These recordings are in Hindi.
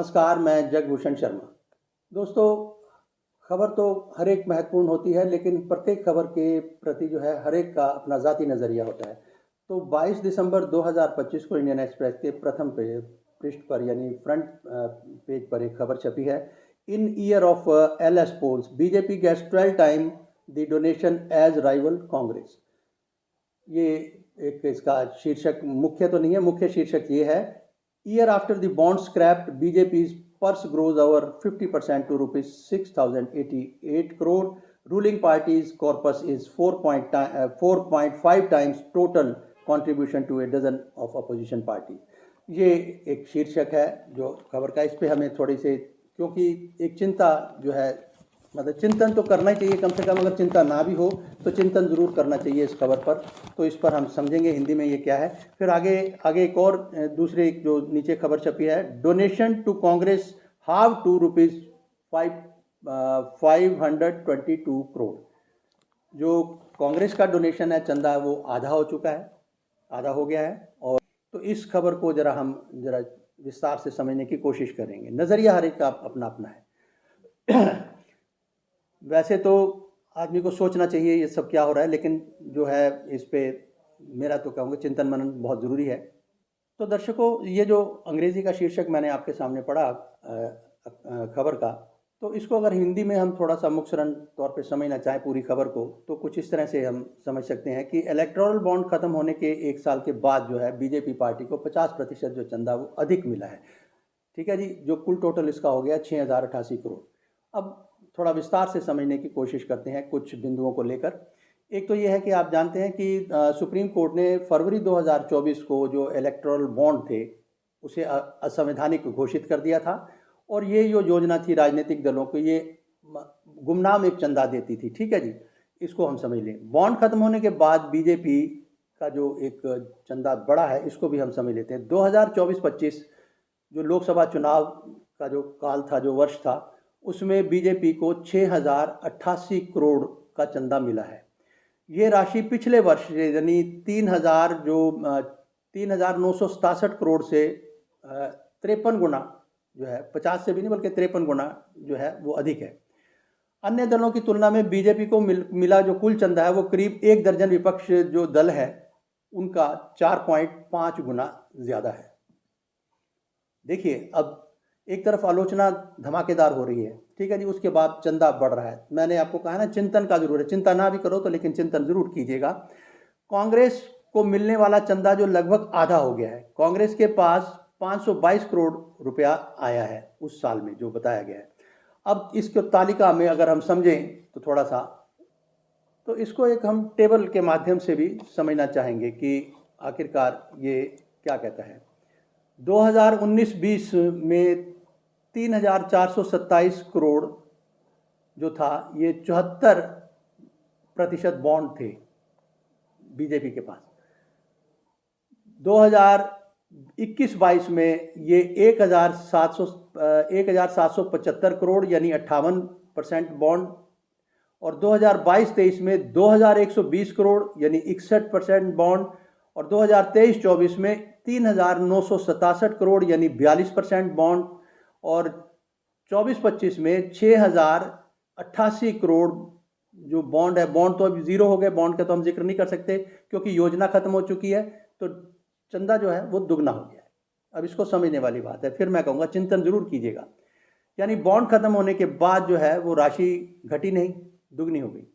नमस्कार, मैं जगभूषण शर्मा। दोस्तों, खबर तो हर एक महत्वपूर्ण होती है, लेकिन प्रत्येक खबर के प्रति जो है हर एक का अपना ज़ाती नज़रिया होता है। तो 22 दिसंबर 2025 को इंडियन एक्सप्रेस के प्रथम पृष्ठ पर यानी फ्रंट पेज पर एक खबर छपी है। In year of LS polls BJP gets 12 time the donation as rival Congress. ये एक इसका शीर्षक मुख्य तो नहीं है, मुख्य शीर्षक ये है, year after the bond scrapped BJP purse grows over 50% to rupees 6,088 crore, ruling party's corpus is 4.5 times total contribution to a dozen of opposition party. ये एक शीर्षक है जो खबर का। इस पे हमें थोड़ी सी, क्योंकि एक चिंता जो है, मतलब चिंतन तो करना ही चाहिए कम से कम, अगर चिंता ना भी हो तो चिंतन ज़रूर करना चाहिए इस खबर पर। तो इस पर हम समझेंगे हिंदी में ये क्या है। फिर आगे एक और दूसरे जो नीचे खबर छपी है, डोनेशन टू कांग्रेस हाव टू रुपीज़ 522 करोड़। जो कांग्रेस का डोनेशन है, चंदा, वो आधा हो चुका है, आधा हो गया है। और तो इस खबर को हम जरा विस्तार से समझने की कोशिश करेंगे। नज़रिया हर एक का अपना अपना है। वैसे तो आदमी को सोचना चाहिए ये सब क्या हो रहा है, लेकिन जो है इस पे मेरा तो कहूँगा चिंतन मनन बहुत ज़रूरी है। तो दर्शकों, ये जो अंग्रेज़ी का शीर्षक मैंने आपके सामने पढ़ा खबर का, तो इसको अगर हिंदी में हम थोड़ा सा मुख्तसरन तौर पे समझना चाहें पूरी खबर को, तो कुछ इस तरह से हम समझ सकते हैं कि इलेक्टोरल बॉन्ड ख़त्म होने के 1 साल के बाद जो है बीजेपी पार्टी को 50% जो चंदा वो अधिक मिला है। ठीक है जी, जो कुल टोटल इसका हो गया 6,088 करोड़। अब थोड़ा विस्तार से समझने की कोशिश करते हैं कुछ बिंदुओं को लेकर। एक तो ये है कि आप जानते हैं कि सुप्रीम कोर्ट ने फरवरी 2024 को जो इलेक्टोरल बॉन्ड थे उसे असंवैधानिक घोषित कर दिया था। और ये जो योजना थी राजनीतिक दलों को, ये गुमनाम एक चंदा देती थी। ठीक है जी, इसको हम समझ लें। बॉन्ड खत्म होने के बाद बीजेपी का जो एक चंदा बढ़ा है, इसको भी हम समझ लेते हैं। 2024-25 जो लोकसभा चुनाव का जो काल था, जो वर्ष था, उसमें बीजेपी को 6,088 करोड़ का चंदा मिला है। ये राशि पिछले वर्ष यानी 3,967 करोड़ से 53 गुना जो है, 50 से भी नहीं बल्कि 53 गुना जो है वो अधिक है। अन्य दलों की तुलना में बीजेपी को मिला जो कुल चंदा है वो करीब 1 दर्जन विपक्ष जो दल है उनका 4.5 गुना ज़्यादा है। देखिए, अब एक तरफ आलोचना धमाकेदार हो रही है, ठीक है जी, उसके बाद चंदा बढ़ रहा है। मैंने आपको कहा ना, चिंतन का जरूर है, चिंता ना भी करो तो लेकिन चिंतन जरूर कीजिएगा। कांग्रेस को मिलने वाला चंदा जो लगभग आधा हो गया है, कांग्रेस के पास 522 करोड़ रुपया आया है उस साल में जो बताया गया है। अब इसको तालिका में अगर हम समझें तो थोड़ा सा, तो इसको एक हम टेबल के माध्यम से भी समझना चाहेंगे कि आखिरकार ये क्या कहता है। 2019-20 में 3,427 करोड़ जो था, ये 74% बॉन्ड थे बीजेपी के पास। 2021-22 में ये 1,775 करोड़ यानी 58% बॉन्ड, और 2022-23 में 2,120 करोड़ यानी 61% बॉन्ड, और 2023-24 में 3,967 करोड़ यानी 42% बॉन्ड, और 24-25 में 6,088 करोड़ जो बॉन्ड है। बॉन्ड तो अभी ज़ीरो हो गए, बॉन्ड का तो हम जिक्र नहीं कर सकते क्योंकि योजना खत्म हो चुकी है, तो चंदा जो है वो दुगना हो गया है। अब इसको समझने वाली बात है, फिर मैं कहूँगा चिंतन जरूर कीजिएगा। यानी बॉन्ड खत्म होने के बाद जो है वो राशि घटी नहीं, दुगनी हो गई।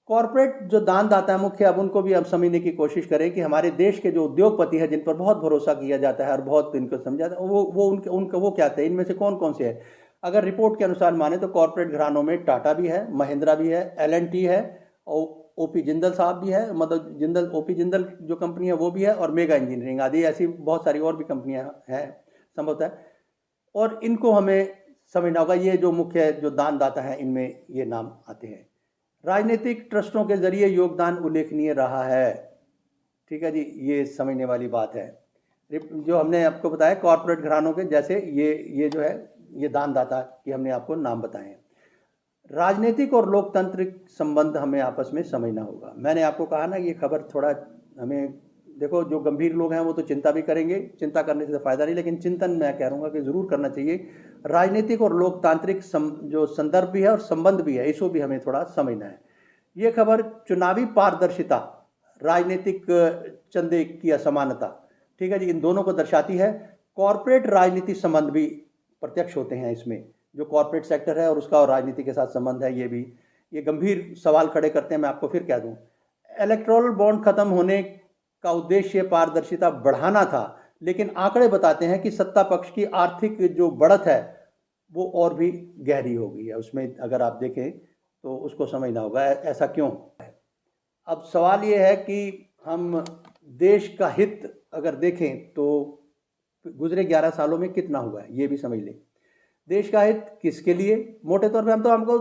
कॉर्पोरेट जो दानदाता है मुख्य, अब उनको भी अब समझने की कोशिश करें कि हमारे देश के जो उद्योगपति हैं जिन पर बहुत भरोसा किया जाता है और बहुत इनको समझा जाता है, वो क्या कहते हैं, इनमें से कौन कौन से है। अगर रिपोर्ट के अनुसार माने तो कॉर्पोरेट घरानों में टाटा भी है, महिंद्रा भी है, L&T है, और ओपी जिंदल साहब भी है, मतलब ओपी जिंदल जो कंपनी है वो भी है, और मेगा इंजीनियरिंग आदि ऐसी बहुत सारी और भी कंपनियां हैं संभवतः। और इनको हमें समझना होगा, ये जो मुख्य जो दानदाता हैं इनमें ये नाम आते हैं। राजनीतिक ट्रस्टों के जरिए योगदान उल्लेखनीय रहा है। ठीक है जी, ये समझने वाली बात है। जो हमने आपको बताया कॉर्पोरेट घरानों के, जैसे ये जो है ये दानदाता कि हमने आपको नाम बताए हैं। राजनीतिक और लोकतांत्रिक संबंध हमें आपस में समझना होगा। मैंने आपको कहा ना, ये खबर थोड़ा हमें देखो जो गंभीर लोग हैं वो तो चिंता भी करेंगे, चिंता करने से तो फायदा नहीं, लेकिन चिंतन मैं कह रहूँगा कि ज़रूर करना चाहिए। राजनीतिक और लोकतांत्रिक जो संदर्भ भी है और संबंध भी है, इसको भी हमें थोड़ा समझना है। ये खबर चुनावी पारदर्शिता, राजनीतिक चंदे की असमानता, ठीक है जी, इन दोनों को दर्शाती है। कॉरपोरेट राजनीति संबंध भी प्रत्यक्ष होते हैं इसमें, जो कॉरपोरेट सेक्टर है और उसका और राजनीति के साथ संबंध है, ये गंभीर सवाल खड़े करते हैं। मैं आपको फिर कह दूं, इलेक्टोरल बॉन्ड खत्म होने का उद्देश्य पारदर्शिता बढ़ाना था, लेकिन आंकड़े बताते हैं कि सत्ता पक्ष की आर्थिक जो बढ़त है वो और भी गहरी हो गई है। उसमें अगर आप देखें तो उसको समझना होगा ऐसा क्यों है। अब सवाल ये है कि हम देश का हित अगर देखें तो गुजरे 11 सालों में कितना हुआ है ये भी समझ लें। देश का हित किसके लिए, मोटे तौर पे हमको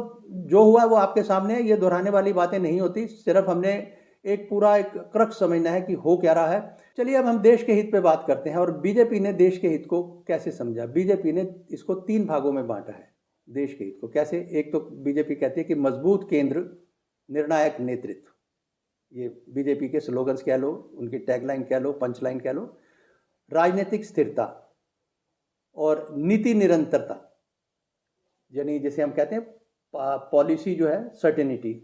जो हुआ है वो आपके सामने है, ये दोहराने वाली बातें नहीं होती, सिर्फ हमने एक पूरा एक क्रक्स समझना है कि हो क्या रहा है। चलिए अब हम देश के हित पे बात करते हैं और बीजेपी ने देश के हित को कैसे समझा। बीजेपी ने इसको 3 भागों में बांटा है देश के हित को। कैसे? एक तो बीजेपी कहती है कि मजबूत केंद्र, निर्णायक नेतृत्व, ये बीजेपी के स्लोगन्स कह लो, उनकी टैगलाइन कह लो, पंचलाइन कह लो। राजनीतिक स्थिरता और नीति निरंतरता, यानी जैसे हम कहते हैं पॉलिसी जो है सर्टेनिटी।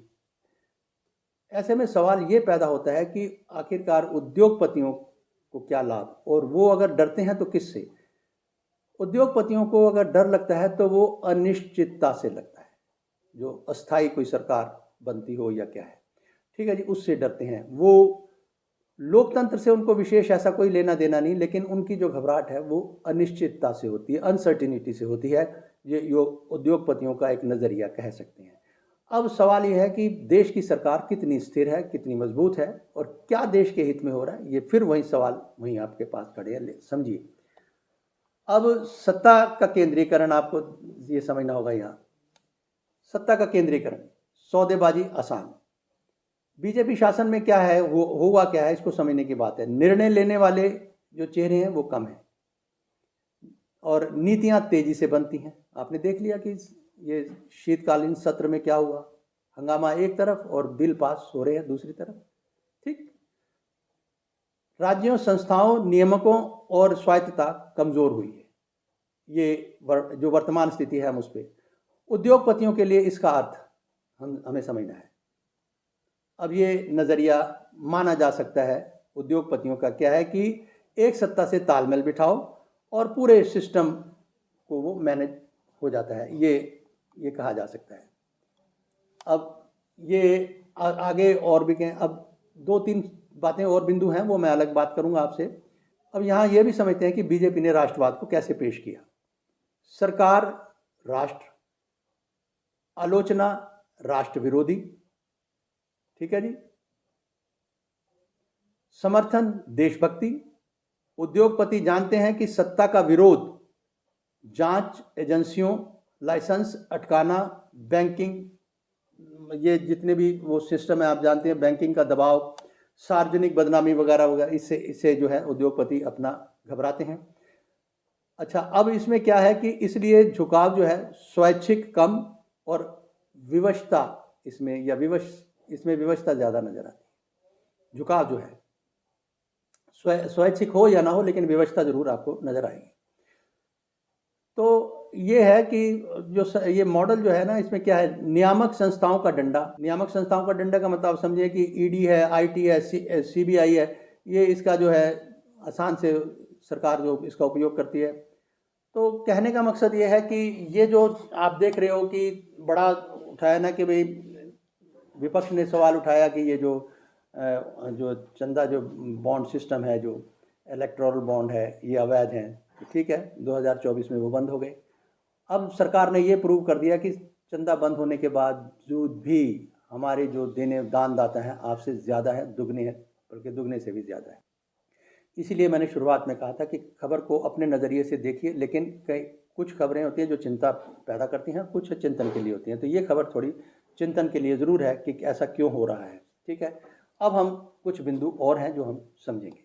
ऐसे में सवाल ये पैदा होता है कि आखिरकार उद्योगपतियों को क्या लाभ, और वो अगर डरते हैं तो किससे। उद्योगपतियों को अगर डर लगता है तो वो अनिश्चितता से लगता है, जो अस्थायी कोई सरकार बनती हो या क्या है, ठीक है जी, उससे डरते हैं वो। लोकतंत्र से उनको विशेष ऐसा कोई लेना देना नहीं, लेकिन उनकी जो घबराहट है वो अनिश्चितता से होती है, अनसर्टिनिटी से होती है। ये उद्योगपतियों का एक नज़रिया कह सकते हैं। अब सवाल ये है कि देश की सरकार कितनी स्थिर है, कितनी मजबूत है, और क्या देश के हित में हो रहा है। ये फिर वही सवाल वहीं आपके पास खड़े हैं, समझिए। अब सत्ता का केंद्रीकरण आपको ये समझना होगा। यहाँ सत्ता का केंद्रीकरण, सौदेबाजी आसान। बीजेपी शासन में क्या है, हुआ क्या है, इसको समझने की बात है। निर्णय लेने वाले जो चेहरे हैं वो कम हैं और नीतियां तेजी से बनती हैं। आपने देख लिया कि ये शीतकालीन सत्र में क्या हुआ, हंगामा एक तरफ और बिल पास हो रहे हैं दूसरी तरफ, ठीक। राज्यों, संस्थाओं, नियामकों और स्वायत्तता कमजोर हुई है, ये जो वर्तमान स्थिति है हम उस पर। उद्योगपतियों के लिए इसका अर्थ हमें समझना है। अब ये नज़रिया माना जा सकता है उद्योगपतियों का क्या है कि एक सत्ता से तालमेल बिठाओ और पूरे सिस्टम को वो मैनेज हो जाता है, ये कहा जा सकता है। अब ये आगे और भी कहें, अब 2-3 बातें और बिंदु हैं, वो मैं अलग बात करूंगा आपसे। अब यहाँ ये भी समझते हैं कि बीजेपी ने राष्ट्रवाद को कैसे पेश किया। सरकार राष्ट्र, आलोचना राष्ट्र विरोधी, ठीक है जी, समर्थन देशभक्ति। उद्योगपति जानते हैं कि सत्ता का विरोध जांच एजेंसियों, लाइसेंस अटकाना, बैंकिंग, ये जितने भी वो सिस्टम है आप जानते हैं, बैंकिंग का दबाव, सार्वजनिक बदनामी वगैरह वगैरह, इससे जो है उद्योगपति अपना घबराते हैं। अच्छा, अब इसमें क्या है कि इसलिए झुकाव जो है स्वैच्छिक कम और विवशता, इसमें विवशता ज़्यादा नजर आती है। झुकाव जो है स्वैच्छिक हो या ना हो, लेकिन विवशता जरूर आपको नजर आएगी। तो ये है कि जो ये मॉडल जो है ना, इसमें क्या है, नियामक संस्थाओं का डंडा। नियामक संस्थाओं का डंडा का मतलब समझिए कि ईडी है, आईटी है, सीबीआई है, ये इसका जो है आसान से सरकार जो इसका उपयोग करती है। तो कहने का मकसद ये है कि ये जो आप देख रहे हो कि बड़ा उठाया ना कि भाई विपक्ष ने सवाल उठाया कि ये जो चंदा जो बॉन्ड सिस्टम है, जो इलेक्टोरल बॉन्ड है, ये अवैध हैं। ठीक है, 2024 में वो बंद हो गए। अब सरकार ने ये प्रूव कर दिया कि चंदा बंद होने के बावजूद भी हमारे जो दानदाता हैं आपसे ज़्यादा है, दुगने हैं, बल्कि दुगने से भी ज़्यादा है। इसीलिए मैंने शुरुआत में कहा था कि खबर को अपने नज़रिए से देखिए, लेकिन कुछ खबरें होती हैं जो चिंता पैदा करती हैं, कुछ चिंतन के लिए होती हैं। तो ये खबर थोड़ी चिंतन के लिए ज़रूर है कि ऐसा क्यों हो रहा है। ठीक है, अब हम कुछ बिंदु और हैं जो हम समझेंगे।